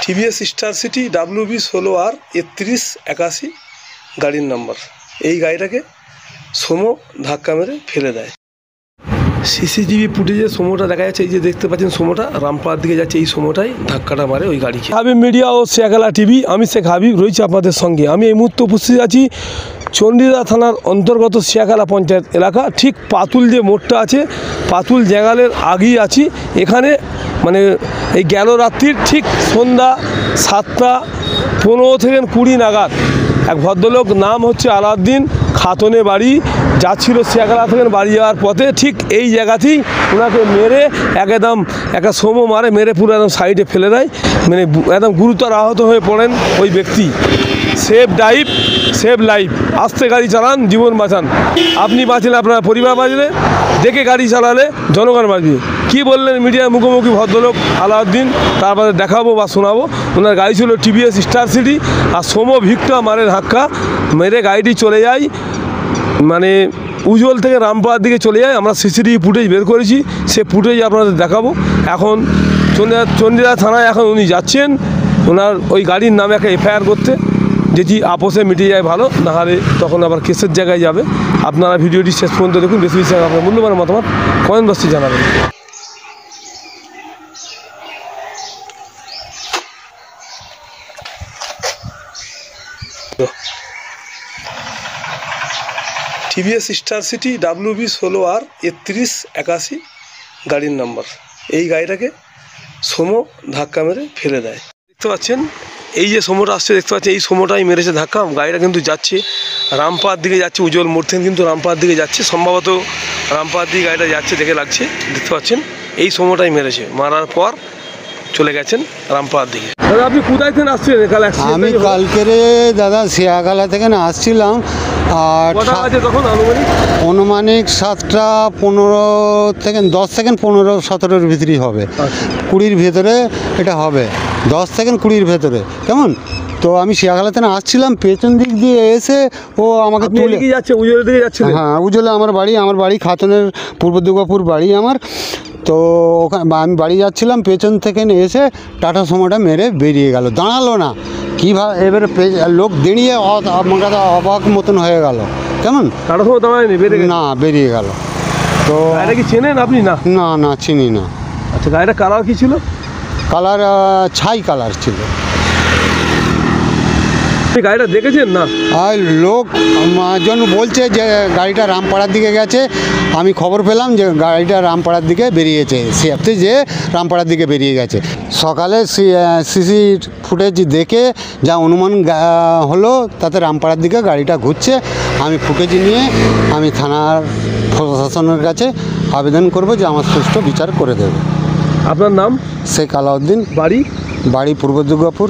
TVS star city WB 16R 3181 গাড়ির number. এই গাড়িটাকে সোমো ধাক্কা মেরে ফেলে দেয়। সিসিটিভি ফুটেজে সোমোটা দেখা যাচ্ছে, এই যে দেখতে পাচ্ছেন সোমোটা রামপাড়ার দিকে যাচ্ছে, এই সোমোটাই ধাক্কাটা মারে ওই গাড়িকে। হাবিব মিডিয়া ও শেখালা টিভি, আমি শেখ হাবিব রয়েছি আপনাদের সঙ্গে। আমি এই মুহূর্তে উপস্থিত আছি চণ্ডীদা থানার অন্তর্গত শেখালা পঞ্চায়েত এলাকা, ঠিক পাতুল যে মোড়টা আছে, পাতুল জায়গালের আগেই আছি। এখানে মানে এই গেল রাত্রির ঠিক সন্ধ্যা 7:15 থেকে 20 নাগাদ এক ভদ্রলোক, নাম হচ্ছে আলাউদ্দিন, খাতনে বাড়ি, যাচ্ছিল শেখালা থেকে বাড়ি যাওয়ার পথে ঠিক এই জায়গাতেই ওনাকে মেরে একদম একটা সোমো মারে, মেরে পুরো একদম সাইডে ফেলে দেয়। মানে একদম গুরুতর আহত হয়ে পড়েন ওই ব্যক্তি। সেভ ড্রাইভ সেভ লাইফ, আস্তে গাড়ি চালান, জীবন বাঁচান। আপনি বাঁচলে আপনার পরিবার বাঁচলে, দেখে গাড়ি চালালে জনগণ বাঁচবে। কী বললেন মিডিয়ার মুখোমুখি ভদ্রলোক আলাউদ্দিন, তারপরে দেখাবো বা শোনাবো। ওনার গাড়ি ছিল টিভিএস স্টার সিটি, আর সোমো ভিক্টা মারে ধাক্কা মেরে গাড়িটি চলে যায়, মানে উজ্জ্বল থেকে রামপাড়ার দিকে চলে যায়। আমরা সিসিটিভি ফুটেজ বের করেছি, সে ফুটেজ আপনাদের দেখাবো। এখন চণ্ডীদা থানায় এখন উনি যাচ্ছেন ওনার ওই গাড়ির নামে একটা FIR করতে, যেটি আপোষে মিটে যায় ভালো, নাহলে তখন আবার কেসের জায়গায় যাবে। আপনারা ভিডিওটি শেষ পর্যন্ত দেখুন, বেশি বেশি আপনার মূল্যবান মতামত কমেন্ট বক্সে জানাবেন। TVS star city WB 16R 3181 গাড়ির নাম্বার। এই গাড়িটাকে সোমো ধাক্কা মেরে ফেলে দেয়। দেখতে পাচ্ছেন এই যে সোমোটা আসছে, দেখতে পাচ্ছেন এই সোমোটাই মেরেছে ধাক্কা। গাড়িটা কিন্তু যাচ্ছে রামপাড়ার দিকে যাচ্ছে, উজ্জ্বল মোড় থেকে কিন্তু রামপাড়ার দিকে যাচ্ছে, সম্ভবত রামপাড়ার দিকে গাড়িটা যাচ্ছে দেখে লাগছে। দেখতে পাচ্ছেন এই সোমোটাই মেরেছে, মারার পর চলে গেছেন রামপাড়ার দিকে। দাদা আপনি কোথায় থেকে আসছিলেন? আমি কালকের দাদা শেখালা থেকে আসছিলাম, আর তখন অনুমানিক 7:15 থেকে 10 থেকে 15-17 ভিতরেই হবে, 20-র ভেতরে এটা হবে, 10 থেকে 20-র ভেতরে। কেমন? তো আমি শেখালা থেকে আসছিলাম, পেছন দিক দিয়ে এসে ও আমাকে তুলে যাচ্ছে উজ্জ্বলের দিকে যাচ্ছে। হ্যাঁ, উজ্জ্বলে আমার বাড়ি খাতনের পূর্ব দুর্গাপুর বাড়ি আমার। তো ওখানে আমি বাড়ি যাচ্ছিলাম, পেছন থেকে এসে টাটা সোমোটা মেরে বেরিয়ে গেল, দাঁড়ালো না। কীভাবে এবারে লোক দাঁড়িয়ে আমার কাছে অবাক মতন হয়ে গেল। কেমন? টাটা সোমো দাঁড়ায়নি, না বেরিয়ে গেল। তো গাড়িটা কি চেনেন আপনি? না না চিনি না। আচ্ছা, গাড়িটা কালার কী ছিল? কালার ছাই কালার ছিল। গাড়িটা দেখেছেন? না, আর লোক জন বলছে যে গাড়িটা রামপাড়ার দিকে গেছে। আমি খবর পেলাম যে গাড়িটা রামপাড়ার দিকে বেরিয়েছে, সেফতে যে রামপাড়ার দিকে বেরিয়ে গেছে। সকালে সিসি ফুটেজ দেখে যা অনুমান হলো, তাতে রামপাড়ার দিকে গাড়িটা ঘুরছে। আমি ফুটেজ নিয়ে আমি থানার প্রশাসনের কাছে আবেদন করব যে আমার সুষ্ঠু বিচার করে দেবে। আপনার নাম? শেখ আলাউদ্দিন, বাড়ি পূর্ব দুর্গাপুর।